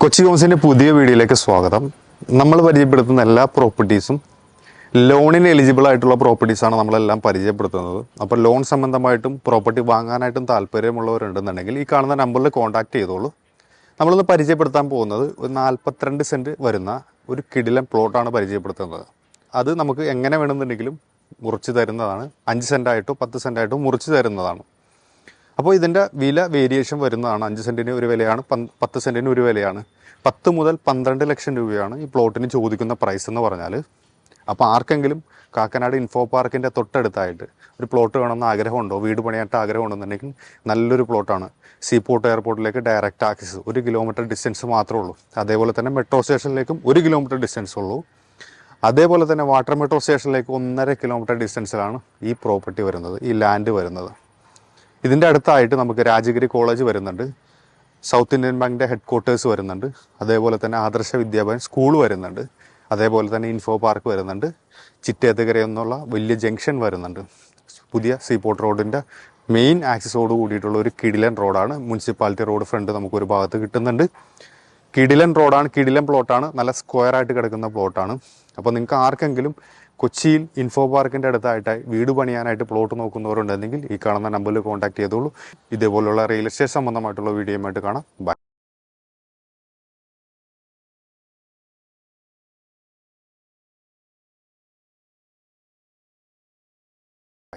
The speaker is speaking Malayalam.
കൊച്ചി ഹോംസിന്റെ പുതിയ വീഡിയോയിലേക്ക് സ്വാഗതം. നമ്മൾ പരിചയപ്പെടുത്തുന്ന എല്ലാ പ്രോപ്പർട്ടീസും ലോണിന് എലിജിബിൾ ആയിട്ടുള്ള പ്രോപ്പർട്ടീസാണ് നമ്മളെല്ലാം പരിചയപ്പെടുത്തുന്നത്. അപ്പോൾ ലോൺ സംബന്ധമായിട്ടും പ്രോപ്പർട്ടി വാങ്ങാനായിട്ടും താല്പര്യമുള്ളവരുണ്ടെന്നുണ്ടെങ്കിൽ ഈ കാണുന്ന നമ്പറിൽ കോൺടാക്ട് ചെയ്തോളൂ. നമ്മളിന്ന് പരിചയപ്പെടുത്താൻ പോകുന്നത് ഒരു 42 സെൻറ്റ് വരുന്ന ഒരു കിടിലൻ പ്ലോട്ടാണ് പരിചയപ്പെടുത്തുന്നത്. അത് നമുക്ക് എങ്ങനെ വേണമെന്നുണ്ടെങ്കിലും മുറിച്ച് തരുന്നതാണ്. 5 സെൻറ്റായിട്ടോ 10 സെൻറ്റായിട്ടോ മുറിച്ച് തരുന്നതാണ്. അപ്പോൾ ഇതിൻ്റെ വില വേരിയേഷൻ വരുന്നതാണ്. 5 സെൻറ്റിന് ഒരു വിലയാണ്, 10 സെൻറ്റിന് ഒരു വിലയാണ്. 10 മുതൽ 12 ലക്ഷം രൂപയാണ് ഈ പ്ലോട്ടിന് ചോദിക്കുന്ന പ്രൈസ് എന്ന് പറഞ്ഞാൽ. അപ്പോൾ ആർക്കെങ്കിലും കാക്കനാട് ഇൻഫോ പാർക്കിൻ്റെ തൊട്ടടുത്തായിട്ട് ഒരു പ്ലോട്ട് വേണമെന്ന് ആഗ്രഹമുണ്ടോ, വീട് പണിയായിട്ട് ആഗ്രഹമുണ്ടെന്നുണ്ടെങ്കിൽ നല്ലൊരു പ്ലോട്ടാണ്. സീപോർട്ട് എയർപോർട്ടിലേക്ക് ഡയറക്റ്റ് ആക്സസ് 1 കിലോമീറ്റർ ഡിസ്റ്റൻസ് മാത്രമേ ഉള്ളൂ. അതേപോലെ തന്നെ മെട്രോ സ്റ്റേഷനിലേക്കും 1 കിലോമീറ്റർ ഡിസ്റ്റൻസ് ഉള്ളൂ. അതേപോലെ തന്നെ വാട്ടർ മെട്രോ സ്റ്റേഷനിലേക്ക് 1.5 കിലോമീറ്റർ ഡിസ്റ്റൻസിലാണ് ഈ പ്രോപ്പർട്ടി വരുന്നത്, ഈ ലാൻഡ് വരുന്നത്. ഇതിൻ്റെ അടുത്തായിട്ട് നമുക്ക് രാജഗിരി കോളേജ് വരുന്നുണ്ട്, സൗത്ത് ഇന്ത്യൻ ബാങ്കിൻ്റെ ഹെഡ് ക്വാർട്ടേഴ്സ് വരുന്നുണ്ട്, അതേപോലെ തന്നെ ആദർശ വിദ്യാഭവൻ സ്കൂൾ വരുന്നുണ്ട്, അതേപോലെ തന്നെ ഇൻഫോ പാർക്ക് വരുന്നുണ്ട്, ചിറ്റേത്തുകര എന്നുള്ള വലിയ ജംഗ്ഷൻ വരുന്നുണ്ട്. പുതിയ സീപോർട്ട് റോഡിൻ്റെ മെയിൻ ആക്സസോട് കൂടിയിട്ടുള്ള ഒരു കിടിലൻ റോഡാണ്. മുനിസിപ്പാലിറ്റി റോഡ് ഫ്രണ്ട് നമുക്കൊരു ഭാഗത്ത് കിട്ടുന്നുണ്ട്. കിടിലൻ റോഡാണ്, കിടിലൻ പ്ലോട്ടാണ്, നല്ല സ്ക്വയറായിട്ട് കിടക്കുന്ന പ്ലോട്ടാണ്. അപ്പോൾ നിങ്ങൾക്ക് ആർക്കെങ്കിലും കൊച്ചിയിൽ ഇൻഫോ പാർക്കിൻ്റെ അടുത്തായിട്ടായി വീട് പണിയാനായിട്ട് പ്ലോട്ട് നോക്കുന്നവരുണ്ടെങ്കിൽ ഈ കാണുന്ന നമ്പറിൽ കോൺടാക്ട് ചെയ്തോളൂ. ഇതേപോലുള്ള റിയൽ എസ്റ്റേറ്റ് സംബന്ധമായിട്ടുള്ള വീഡിയോയുമായിട്ട് കാണാം. ബൈ.